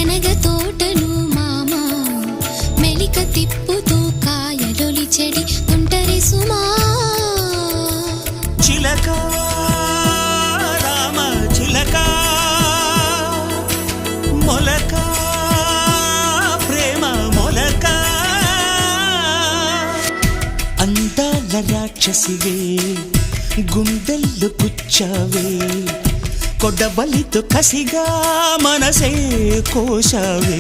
శనగ తోటలు మామ మెలిక తిప్పుతూ కాయలొలి చెడి తుంటరి సుమా చిలక రామ చిలక మొలక ప్రేమ మొలక అందాల రాక్షసివే గుండెల్లో పుచ్చావే కొడబలితో కసిగా మనసే కోశావే